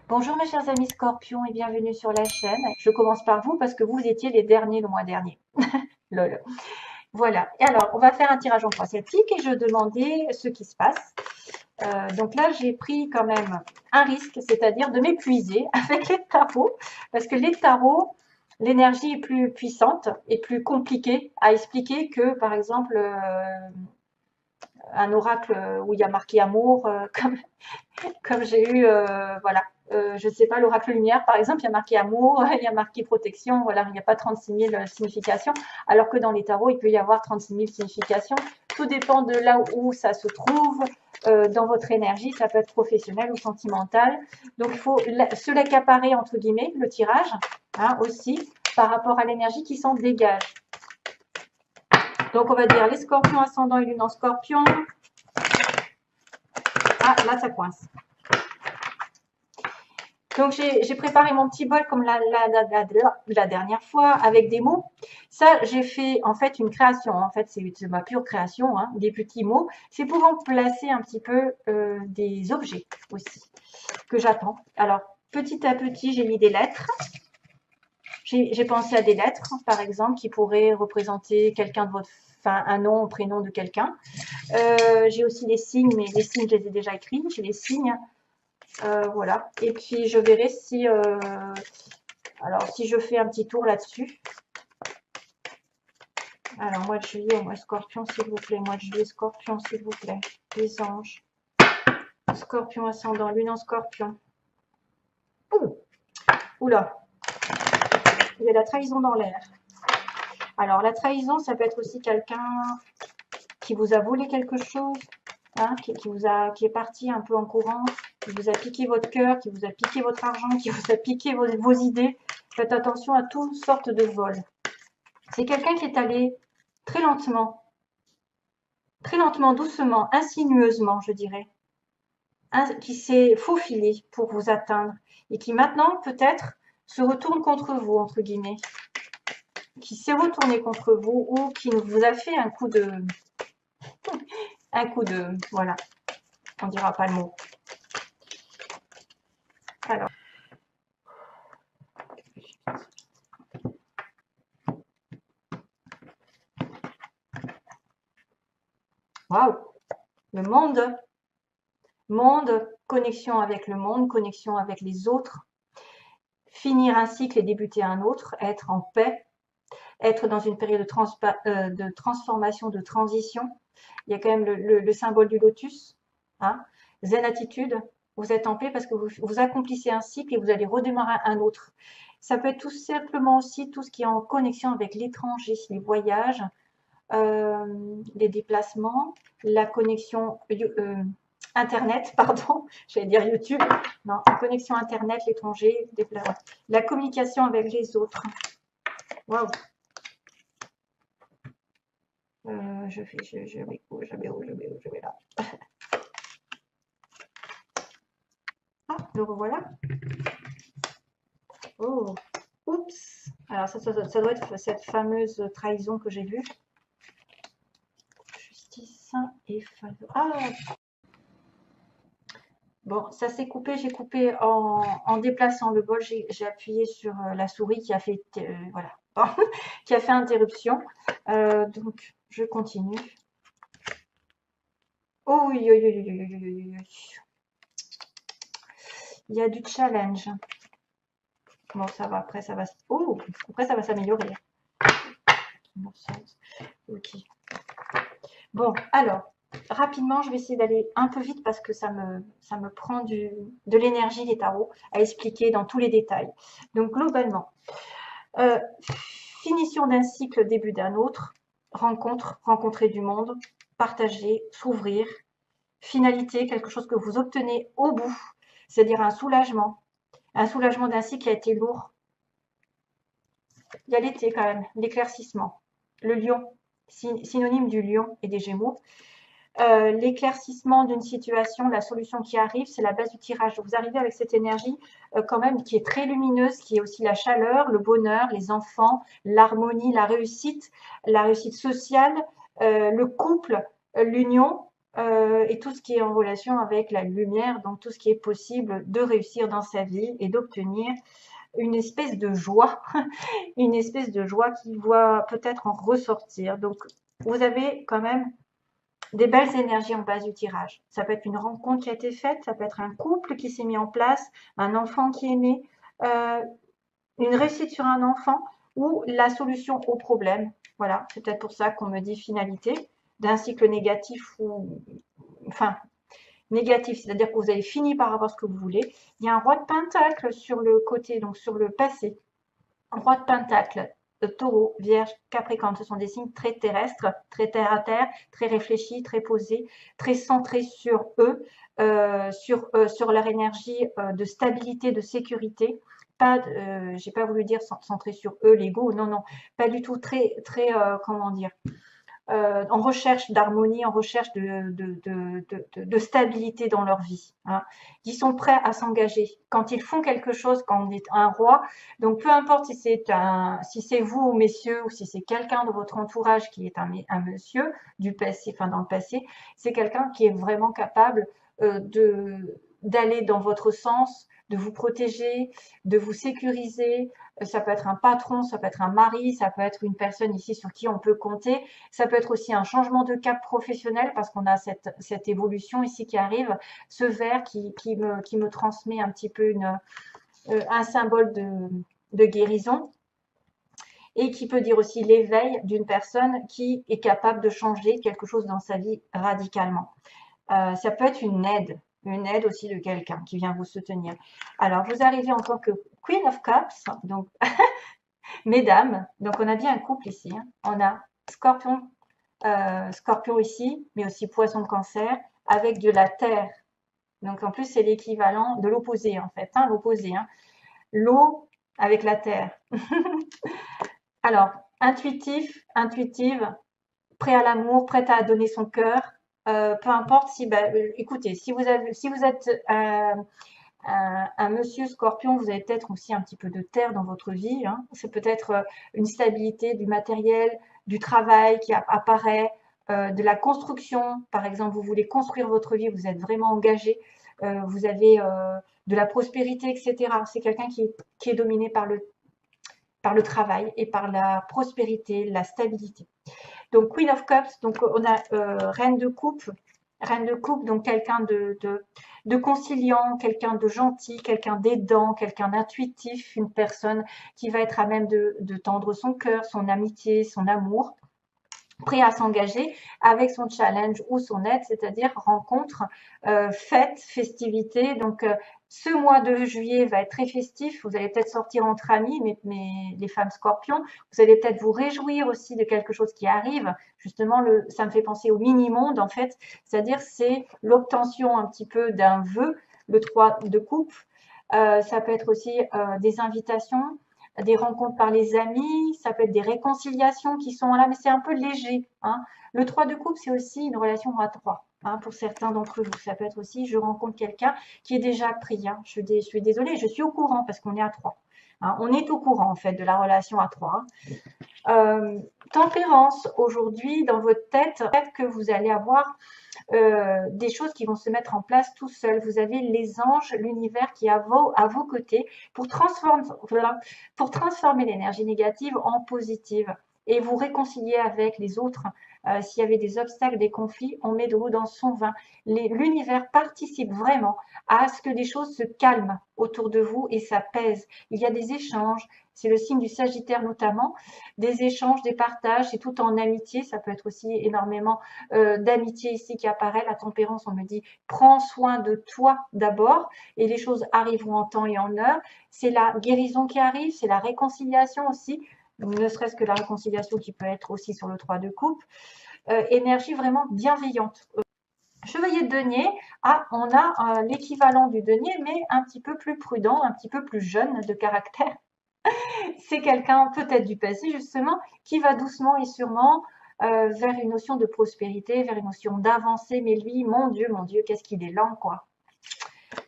Bonjour mes chers amis Scorpions et bienvenue sur la chaîne. Je commence par vous parce que vous étiez les derniers le mois dernier. Lol. Voilà. Et alors, on va faire un tirage en croix celtique et je demandais ce qui se passe. Donc là, j'ai pris quand même un risque, c'est-à-dire de m'épuiser avec les tarots, parce que les tarots, l'énergie est plus puissante et plus compliquée à expliquer que, par exemple, un oracle où il y a marqué amour, comme j'ai eu, voilà, je ne sais pas, l'oracle lumière, par exemple, il y a marqué amour, il y a marqué protection, voilà, il n'y a pas 36 000 significations, alors que dans les tarots, il peut y avoir 36 000 significations. Tout dépend de là où ça se trouve dans votre énergie, ça peut être professionnel ou sentimental. Donc, il faut se l'accaparer, entre guillemets, le tirage, hein, aussi, par rapport à l'énergie qui s'en dégage. Donc, on va dire les scorpions ascendant et lune en scorpion. Ah, là, ça coince. Donc, j'ai préparé mon petit bol comme la dernière fois avec des mots. Ça, j'ai fait en fait une création. En fait, c'est ma pure création, hein, des petits mots. C'est pour remplacer un petit peu des objets aussi que j'attends. Alors, petit à petit, j'ai mis des lettres. J'ai pensé à des lettres, par exemple, qui pourraient représenter quelqu'un de votre, enfin, un nom, un prénom de quelqu'un. J'ai aussi les signes, mais les signes, je les ai déjà écrits. J'ai les signes. Voilà. Et puis, je verrai si alors, si je fais un petit tour là-dessus. Alors, mois de juillet, mois scorpion, s'il vous plaît. Mois de juillet, scorpion, s'il vous plaît. Les anges. Scorpion ascendant, lune en scorpion. Ouh, oula, il y a la trahison dans l'air. Alors, la trahison, ça peut être aussi quelqu'un qui vous a volé quelque chose, hein, qui est parti un peu en courant, qui vous a piqué votre cœur, qui vous a piqué votre argent, qui vous a piqué vos idées. Faites attention à toutes sortes de vols. C'est quelqu'un qui est allé très lentement, doucement, insinueusement, je dirais, qui s'est faufilé pour vous atteindre et qui maintenant peut-être se retourne contre vous, entre guillemets, qui s'est retourné contre vous ou qui vous a fait voilà, on dira pas le mot. Alors, waouh, le monde, connexion avec le monde, connexion avec les autres, finir un cycle et débuter un autre, être en paix, être dans une période de transformation, de transition. Il y a quand même le symbole du lotus, hein. Zen attitude, vous êtes en paix parce que vous accomplissez un cycle et vous allez redémarrer un autre. Ça peut être tout simplement aussi tout ce qui est en connexion avec l'étranger, les voyages, les déplacements, la connexion Internet, pardon, j'allais dire YouTube, non, la connexion Internet, l'étranger, la communication avec les autres. Waouh. Je vais là. Ah, le revoilà. Oh, oups. Alors ça doit être cette fameuse trahison que j'ai vue. Justice et faveur. Ah, bon, ça s'est coupé. J'ai coupé en déplaçant le bol. J'ai appuyé sur la souris qui a fait, voilà, qui a fait interruption. Donc, je continue. Oh, oui, oui, oui, oui, oui, oui. Il y a du challenge. Bon, ça va. Après, ça va. Oh, après, ça va s'améliorer. Bon sens. Ok. Bon, alors, rapidement, je vais essayer d'aller un peu vite parce que ça me prend de l'énergie, les tarots, à expliquer dans tous les détails. Donc, globalement, euh, finition d'un cycle, début d'un autre, rencontre, rencontrer du monde, partager, s'ouvrir, finalité, quelque chose que vous obtenez au bout, c'est-à-dire un soulagement d'un cycle qui a été lourd. Il y a l'été quand même, l'éclaircissement, le lion, synonyme du lion et des gémeaux. L'éclaircissement d'une situation, la solution qui arrive, c'est la base du tirage. Vous arrivez avec cette énergie quand même qui est très lumineuse, qui est aussi la chaleur, le bonheur, les enfants, l'harmonie, la réussite sociale, le couple, l'union, et tout ce qui est en relation avec la lumière, donc tout ce qui est possible de réussir dans sa vie et d'obtenir une espèce de joie, une espèce de joie qui va peut-être en ressortir. Donc, vous avez quand même des belles énergies en base du tirage. Ça peut être une rencontre qui a été faite, ça peut être un couple qui s'est mis en place, un enfant qui est né, euh, une réussite sur un enfant ou la solution au problème. Voilà, c'est peut-être pour ça qu'on me dit finalité d'un cycle négatif ou enfin négatif, c'est-à-dire que vous avez fini par avoir ce que vous voulez. Il y a un roi de pentacle sur le côté, donc sur le passé. Roi de pentacle, taureau, vierge, capricorne, ce sont des signes très terrestres, très terre à terre, très réfléchis, très posés, très centrés sur eux, sur leur énergie de stabilité, de sécurité. Pas, j'ai pas voulu dire centré sur eux, l'ego, non, non, pas du tout, très, comment dire, en recherche d'harmonie, en recherche de stabilité dans leur vie. Hein. Ils sont prêts à s'engager. Quand ils font quelque chose, quand on est un roi, donc peu importe si c'est vous, messieurs, ou si c'est quelqu'un de votre entourage qui est un monsieur du passé, enfin dans le passé, c'est quelqu'un qui est vraiment capable d'aller dans votre sens, de vous protéger, de vous sécuriser. Ça peut être un patron, ça peut être un mari, ça peut être une personne ici sur qui on peut compter. Ça peut être aussi un changement de cap professionnel parce qu'on a cette évolution ici qui arrive. Ce vert qui me transmet un petit peu un symbole de guérison et qui peut dire aussi l'éveil d'une personne qui est capable de changer quelque chose dans sa vie radicalement. Ça peut être une aide aussi de quelqu'un qui vient vous soutenir. Alors, vous arrivez en tant que Queen of Cups, donc mesdames, donc on a bien un couple ici, hein. On a Scorpion, Scorpion ici, mais aussi Poisson de Cancer, avec de la terre. Donc en plus, c'est l'équivalent de l'opposé en fait, hein, l'opposé. Hein. L'eau avec la terre. Alors, intuitive, prêt à l'amour, prête à donner son cœur. Peu importe si, écoutez, si vous êtes un monsieur scorpion, vous avez peut-être aussi un petit peu de terre dans votre vie. Hein. C'est peut-être une stabilité du matériel, du travail qui apparaît, de la construction. Par exemple, vous voulez construire votre vie, vous êtes vraiment engagé, vous avez de la prospérité, etc. C'est quelqu'un qui est dominé par le travail et par la prospérité, la stabilité. Donc, Queen of Cups, donc on a Reine de coupe, donc quelqu'un de conciliant, quelqu'un de gentil, quelqu'un d'aidant, quelqu'un d'intuitif, une personne qui va être à même de tendre son cœur, son amitié, son amour, prêt à s'engager avec son challenge ou son aide, c'est-à-dire rencontre, fête, festivité. Donc, ce mois de juillet va être très festif. Vous allez peut-être sortir entre amis, mais les femmes scorpions, vous allez peut-être vous réjouir aussi de quelque chose qui arrive. Justement, ça me fait penser au mini-monde, en fait. C'est-à-dire, c'est l'obtention un petit peu d'un vœu, le 3 de coupe. Ça peut être aussi des invitations, des rencontres par les amis, ça peut être des réconciliations qui sont là, mais c'est un peu léger. Hein. Le 3 de coupe, c'est aussi une relation à 3. Hein, pour certains d'entre vous, ça peut être aussi, je rencontre quelqu'un qui est déjà pris. Hein. Je suis désolée, je suis au courant parce qu'on est à 3. Hein. On est au courant en fait de la relation à 3. Tempérance, aujourd'hui, dans votre tête, peut-être que vous allez avoir des choses qui vont se mettre en place tout seul. Vous avez les anges, l'univers qui est à vos côtés pour transformer l'énergie négative en positive et vous réconcilier avec les autres. S'il y avait des obstacles, des conflits, on met de l'eau dans son vin. L'univers participe vraiment à ce que les choses se calment autour de vous et s'apaisent. Il y a des échanges, c'est le signe du Sagittaire notamment, des échanges, des partages, c'est tout en amitié, ça peut être aussi énormément d'amitié ici qui apparaît. La tempérance, on me dit, prends soin de toi d'abord et les choses arriveront en temps et en heure. C'est la guérison qui arrive, c'est la réconciliation aussi, ne serait-ce que la réconciliation qui peut être aussi sur le 3 de coupe. Énergie vraiment bienveillante. Chevalier de denier, on a l'équivalent du denier, mais un petit peu plus prudent, un petit peu plus jeune de caractère. C'est quelqu'un peut-être du passé justement qui va doucement et sûrement vers une notion de prospérité, vers une notion d'avancée. Mais lui, mon Dieu, qu'est-ce qu'il est lent, quoi.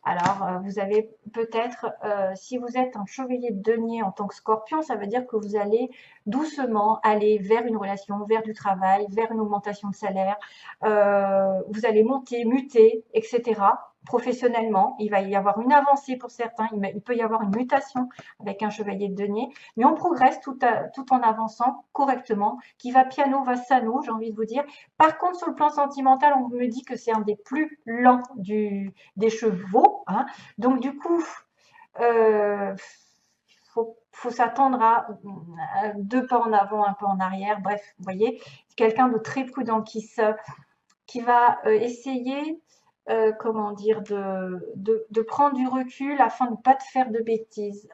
Alors, vous avez peut-être, si vous êtes un chevalier de denier en tant que scorpion, ça veut dire que vous allez doucement aller vers une relation, vers du travail, vers une augmentation de salaire. Vous allez monter, muter, etc. Professionnellement, il va y avoir une avancée pour certains, il peut y avoir une mutation avec un chevalier de denier, mais on progresse tout en avançant correctement, qui va piano, va sano, j'ai envie de vous dire. Par contre, sur le plan sentimental, on me dit que c'est un des plus lents des chevaux, hein. Donc du coup, euh, faut s'attendre à 2 pas en avant, 1 pas en arrière. Bref, vous voyez, quelqu'un de très prudent qui va essayer, comment dire, de prendre du recul afin de ne pas te faire de bêtises.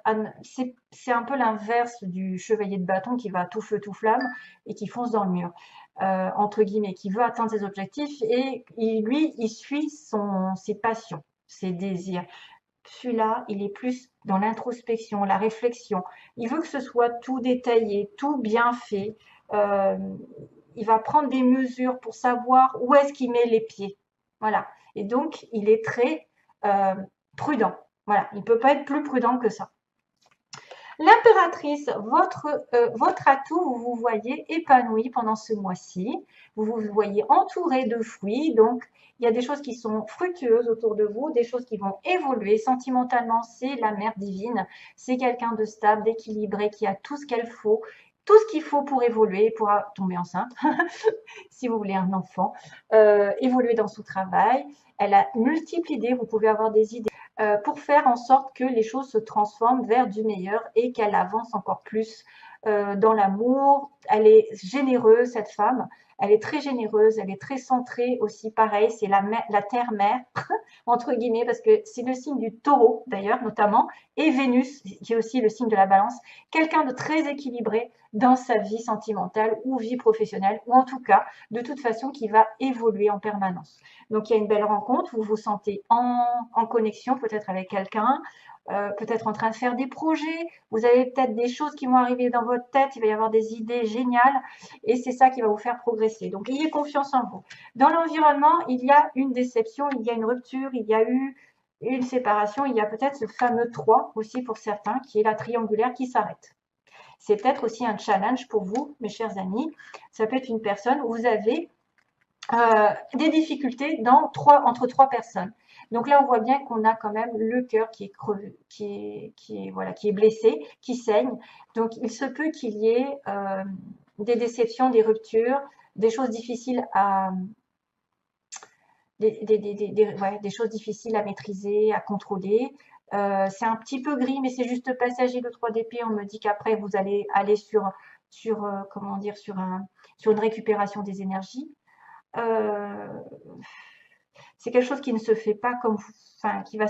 C'est un peu l'inverse du chevalier de bâton qui va tout feu, tout flamme et qui fonce dans le mur, entre guillemets, qui veut atteindre ses objectifs et lui, il suit ses passions, ses désirs. Celui-là, il est plus dans l'introspection, la réflexion. Il veut que ce soit tout détaillé, tout bien fait. Euh, il va prendre des mesures pour savoir où est-ce qu'il met les pieds. Voilà. Et donc, il est très euh, prudent. Voilà. Il ne peut pas être plus prudent que ça. L'impératrice, votre atout, vous vous voyez épanoui pendant ce mois-ci. Vous vous voyez entouré de fruits. Donc, il y a des choses qui sont fructueuses autour de vous, des choses qui vont évoluer. Sentimentalement, c'est la mère divine. C'est quelqu'un de stable, d'équilibré, qui a tout ce qu'il faut pour évoluer, pour tomber enceinte, si vous voulez un enfant, évoluer dans son travail. Elle a multiples idées, vous pouvez avoir des idées pour faire en sorte que les choses se transforment vers du meilleur et qu'elle avance encore plus dans l'amour. Elle est généreuse, cette femme. Elle est très généreuse, elle est très centrée aussi. Pareil, c'est la terre-mère, entre guillemets, parce que c'est le signe du taureau, d'ailleurs, notamment, et Vénus, qui est aussi le signe de la balance. Quelqu'un de très équilibré dans sa vie sentimentale ou vie professionnelle, ou en tout cas, de toute façon, qui va évoluer en permanence. Donc, il y a une belle rencontre, vous vous sentez en connexion peut-être avec quelqu'un, peut-être en train de faire des projets, vous avez peut-être des choses qui vont arriver dans votre tête, il va y avoir des idées géniales et c'est ça qui va vous faire progresser. Donc, ayez confiance en vous. Dans l'environnement, il y a une déception, il y a une rupture, il y a eu une séparation, il y a peut-être ce fameux 3 aussi pour certains, qui est la triangulaire qui s'arrête. C'est peut-être aussi un challenge pour vous, mes chers amis. Ça peut être une personne où vous avez des difficultés entre 3 personnes. Donc là, on voit bien qu'on a quand même le cœur qui est crevé, voilà, qui est blessé, qui saigne. Donc, il se peut qu'il y ait des déceptions, des ruptures, des choses difficiles des choses difficiles à maîtriser, à contrôler. C'est un petit peu gris, mais c'est juste passager le 3 d'épée. On me dit qu'après, vous allez aller comment dire, sur une récupération des énergies. C'est quelque chose qui ne se fait pas comme enfin qui va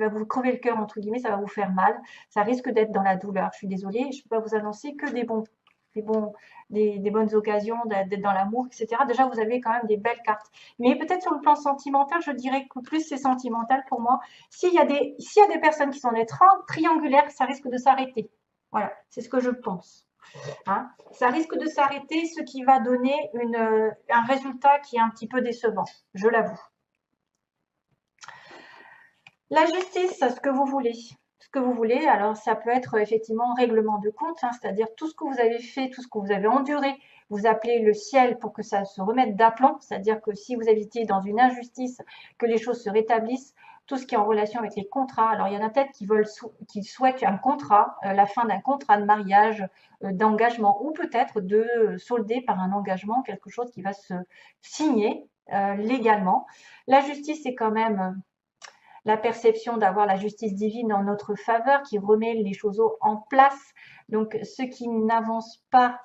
vous crever le cœur entre guillemets, ça va vous faire mal, ça risque d'être dans la douleur. Je suis désolée, je ne peux pas vous annoncer que des bonnes occasions d'être dans l'amour, etc. Déjà, vous avez quand même des belles cartes. Mais peut-être sur le plan sentimental, je dirais que plus c'est sentimental pour moi. S'il y a des personnes qui sont des triangulaires, ça risque de s'arrêter. Voilà, c'est ce que je pense. Hein. Ça risque de s'arrêter, ce qui va donner un résultat qui est un petit peu décevant, je l'avoue. La justice, ce que vous voulez. Ce que vous voulez, alors ça peut être effectivement règlement de compte, hein, c'est-à-dire tout ce que vous avez fait, tout ce que vous avez enduré, vous appelez le ciel pour que ça se remette d'aplomb, c'est-à-dire que si vous habitez dans une injustice, que les choses se rétablissent, tout ce qui est en relation avec les contrats. Alors il y en a peut-être qui souhaitent un contrat, la fin d'un contrat de mariage, d'engagement, ou peut-être de solder par un engagement quelque chose qui va se signer légalement. La justice, c'est quand même la perception d'avoir la justice divine en notre faveur, qui remet les choses en place. Donc, ce qui n'avance pas,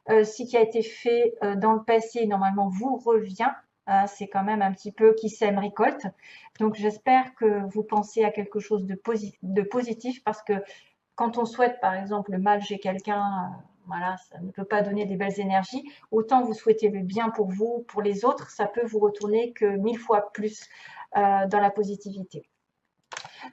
ce qui a été fait dans le passé, normalement, vous revient. C'est quand même un petit peu qui sème récolte. Donc, j'espère que vous pensez à quelque chose de positif parce que quand on souhaite, par exemple, le mal chez quelqu'un, voilà, ça ne peut pas donner des belles énergies. Autant vous souhaitez le bien pour vous, pour les autres, ça peut vous retourner que 1000 fois plus dans la positivité.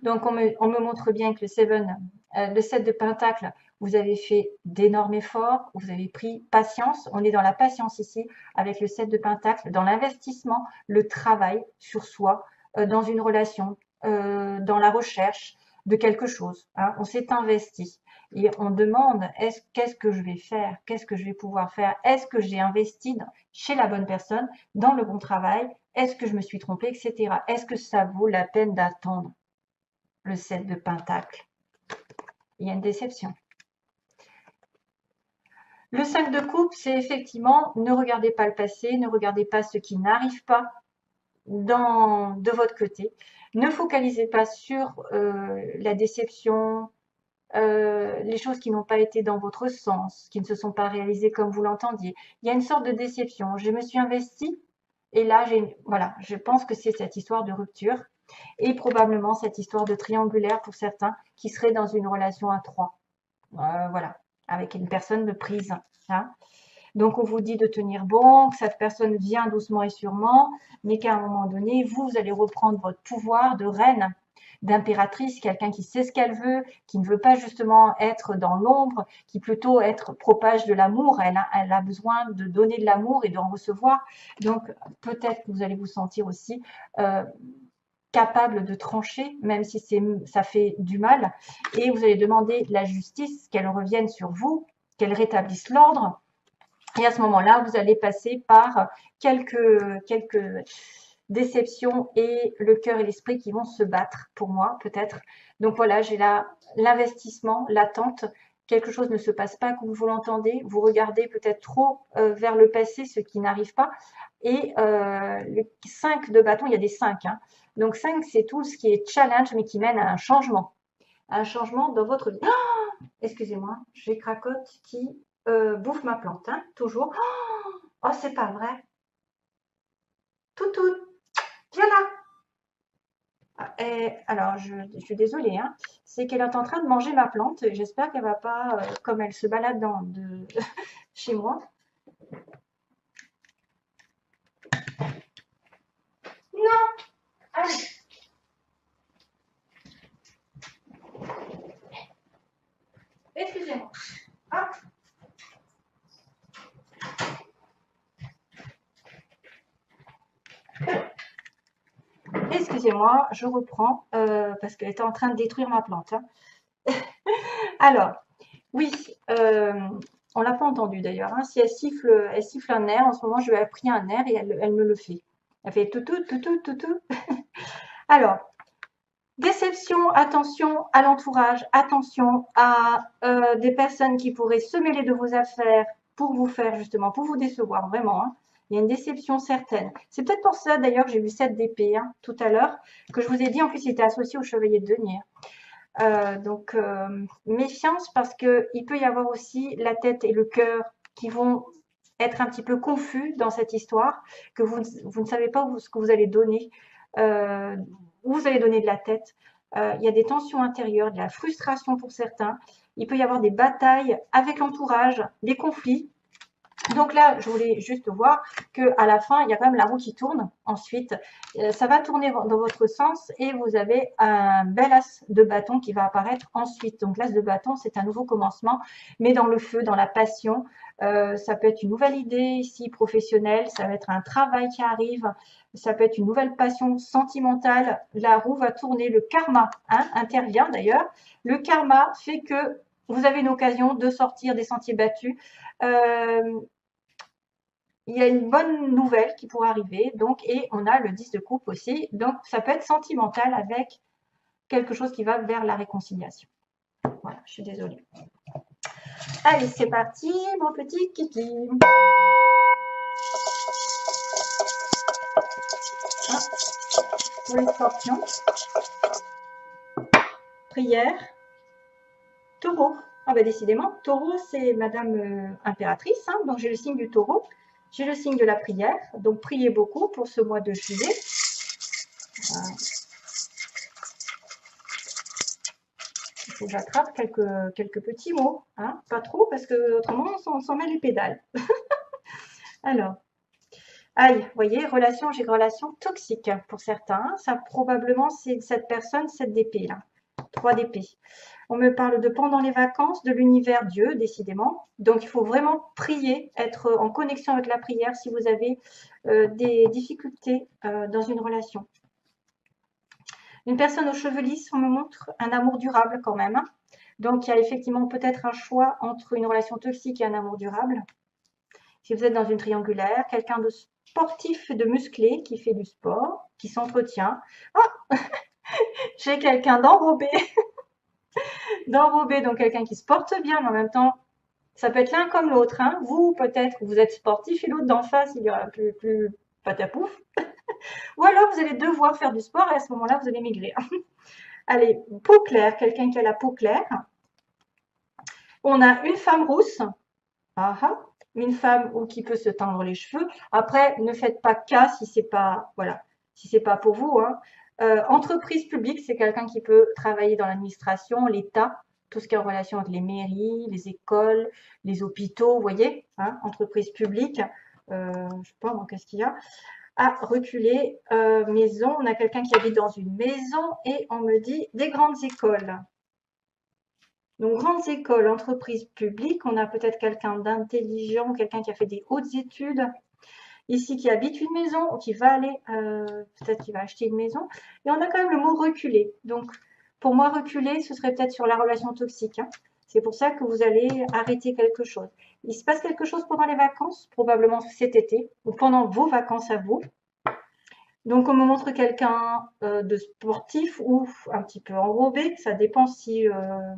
Donc, on me montre bien que le 7 de Pentacle, vous avez fait d'énormes efforts, vous avez pris patience. On est dans la patience ici avec le 7 de Pentacle, dans l'investissement, le travail sur soi, dans une relation. dans la recherche de quelque chose. Hein. On s'est investi et on demande qu'est-ce que je vais faire, qu'est-ce que je vais pouvoir faire, est-ce que j'ai investi chez la bonne personne, dans le bon travail, est-ce que je me suis trompée, etc. Est-ce que ça vaut la peine d'attendre le 7 de Pentacle? Il y a une déception. Le 5 de coupe, c'est effectivement ne regardez pas le passé, ne regardez pas ce qui n'arrive pas de votre côté. Ne focalisez pas sur la déception, les choses qui n'ont pas été dans votre sens, qui ne se sont pas réalisées comme vous l'entendiez. Il y a une sorte de déception. Je me suis investie et là, voilà, je pense que c'est cette histoire de rupture et probablement cette histoire de triangulaire pour certains qui seraient dans une relation à 3. Voilà, avec une personne de prise. Hein. Donc, on vous dit de tenir bon, que cette personne vient doucement et sûrement, mais qu'à un moment donné, vous allez reprendre votre pouvoir de reine, d'impératrice, quelqu'un qui sait ce qu'elle veut, qui ne veut pas justement être dans l'ombre, qui plutôt propage de l'amour. Elle a besoin de donner de l'amour et d'en recevoir. Donc, peut-être que vous allez vous sentir aussi capable de trancher, même si ça fait du mal. Et vous allez demander la justice, qu'elle revienne sur vous, qu'elle rétablisse l'ordre. Et à ce moment-là, vous allez passer par quelques déceptions et le cœur et l'esprit qui vont se battre pour moi, peut-être. Donc voilà, j'ai là l'investissement, l'attente. Quelque chose ne se passe pas comme vous l'entendez. Vous regardez peut-être trop vers le passé, ce qui n'arrive pas. Et le 5 de bâton, il y a des 5. Hein. Donc 5, c'est tout ce qui est challenge, mais qui mène à un changement. Un changement dans votre vie. Oh, excusez-moi, j'ai Cracotte qui bouffe ma plante, hein, toujours. Oh, c'est pas vrai. Toutou, viens là. Et, alors, je suis désolée, hein, c'est qu'elle est en train de manger ma plante. J'espère qu'elle va pas, comme elle se balade chez moi. Non, allez. Excusez-moi. Ah. Excusez-moi, je reprends parce qu'elle était en train de détruire ma plante. Hein. Alors, oui, on l'a pas entendu d'ailleurs. Hein. Si elle siffle un air, en ce moment je lui ai appris un air et elle me le fait. Elle fait tout tout tout tout tout tout. Alors, déception, attention à l'entourage, attention à des personnes qui pourraient se mêler de vos affaires pour vous faire justement, pour vous décevoir, vraiment. Hein. Il y a une déception certaine. C'est peut-être pour ça d'ailleurs que j'ai vu 7 d'épée hein, tout à l'heure, que je vous ai dit, en plus il était associé au chevalier de denier. Donc, méfiance parce qu'il peut y avoir aussi la tête et le cœur qui vont être un petit peu confus dans cette histoire, que vous ne savez pas ce que vous allez donner, où vous allez donner de la tête. Il y a des tensions intérieures, de la frustration pour certains. Il peut y avoir des batailles avec l'entourage, des conflits. Donc là, je voulais juste voir qu'à la fin, il y a quand même la roue qui tourne. Ensuite, ça va tourner dans votre sens et vous avez un bel as de bâton qui va apparaître ensuite. Donc l'as de bâton, c'est un nouveau commencement, mais dans le feu, dans la passion. Ça peut être une nouvelle idée ici professionnelle, ça va être un travail qui arrive, ça peut être une nouvelle passion sentimentale. La roue va tourner, le karma hein, intervient d'ailleurs. Le karma fait que vous avez une occasion de sortir des sentiers battus. Il y a une bonne nouvelle qui pourrait arriver, donc, et on a le 10 de coupe aussi, donc ça peut être sentimental avec quelque chose qui va vers la réconciliation. Voilà, je suis désolée. Allez, c'est parti, mon petit kiki. Ah, pour les scorpions. Prière. Taureau. Ah bah décidément, taureau, c'est Madame Impératrice, hein, donc j'ai le signe du taureau. J'ai le signe de la prière, donc priez beaucoup pour ce mois de juillet. Il faut que j'attrape quelques petits mots, hein, pas trop, parce que autrement on s'en met les pédales. Alors, aïe, vous voyez, j'ai une relation toxique pour certains. Ça probablement c'est cette personne, 7 d'épée là, 3 d'épée. On me parle de pendant les vacances, de l'univers Dieu, décidément. Donc, il faut vraiment prier, être en connexion avec la prière si vous avez des difficultés dans une relation. Une personne aux cheveux lisses, on me montre un amour durable quand même. Donc, il y a effectivement peut-être un choix entre une relation toxique et un amour durable. Si vous êtes dans une triangulaire, quelqu'un de sportif, de musclé, qui fait du sport, qui s'entretient. Ah, j'ai quelqu'un d'enrobé, d'enrobé, donc quelqu'un qui se porte bien, mais en même temps, ça peut être l'un comme l'autre. Hein. Vous, peut-être, vous êtes sportif et l'autre d'en face, il y aura plus patapouf. Ou alors, vous allez devoir faire du sport et à ce moment-là, vous allez maigrir. Allez, peau claire, quelqu'un qui a la peau claire. On a une femme rousse. Ah ah. Une femme ou qui peut se teindre les cheveux. Après, ne faites pas cas si c'est pas, voilà, si c'est pas pour vous. Hein. Entreprise publique, c'est quelqu'un qui peut travailler dans l'administration, l'État, tout ce qui est en relation avec les mairies, les écoles, les hôpitaux, vous voyez, hein, entreprise publique. Je sais pas, moi, qu'est-ce qu'il y a? Ah, reculer, maison, on a quelqu'un qui habite dans une maison et on me dit des grandes écoles. Donc, grandes écoles, entreprises publiques, on a peut-être quelqu'un d'intelligent, quelqu'un qui a fait des hautes études, ici qui habite une maison, ou qui va aller, peut-être qu'il va acheter une maison. Et on a quand même le mot reculer. Donc, pour moi, reculer, ce serait peut-être sur la relation toxique. Hein. C'est pour ça que vous allez arrêter quelque chose. Il se passe quelque chose pendant les vacances, probablement cet été, ou pendant vos vacances à vous. Donc, on me montre quelqu'un de sportif ou un petit peu enrobé. Ça dépend si,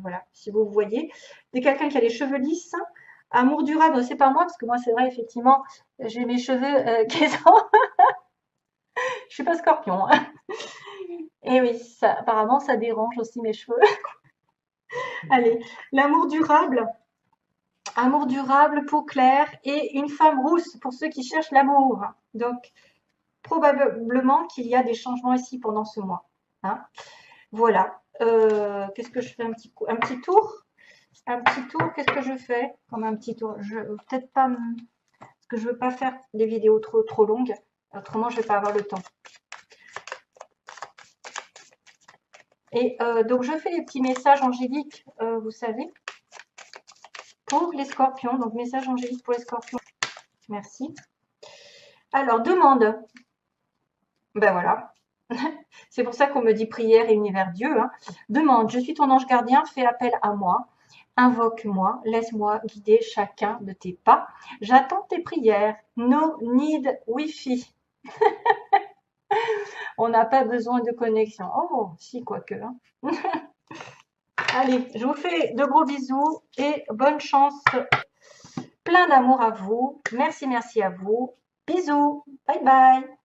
voilà, si vous voyez. C'est quelqu'un qui a les cheveux lisses. Amour durable, c'est pas moi, parce que moi, c'est vrai, effectivement, j'ai mes cheveux qui sont... Je suis pas scorpion. Hein. Et oui, ça, apparemment, ça dérange aussi mes cheveux. Allez, l'amour durable. Amour durable, peau claire et une femme rousse pour ceux qui cherchent l'amour. Donc, probablement qu'il y a des changements ici pendant ce mois. Hein. Voilà. Qu'est-ce que je fais un petit tour? Un petit tour, qu'est-ce que je fais comme un petit tour? Je peut-être pas parce que je veux pas faire des vidéos trop longues. Autrement, je vais pas avoir le temps. Et donc, je fais les petits messages angéliques, vous savez, pour les scorpions. Donc, message angélique pour les scorpions. Merci. Alors, demande. Ben voilà. C'est pour ça qu'on me dit prière et univers Dieu. Hein. Demande, je suis ton ange gardien, fais appel à moi. Invoque-moi, laisse-moi guider chacun de tes pas. J'attends tes prières. No need Wi-Fi. On n'a pas besoin de connexion. Oh, si, quoique. Hein. Allez, je vous fais de gros bisous et bonne chance. Plein d'amour à vous. Merci, merci à vous. Bisous. Bye bye.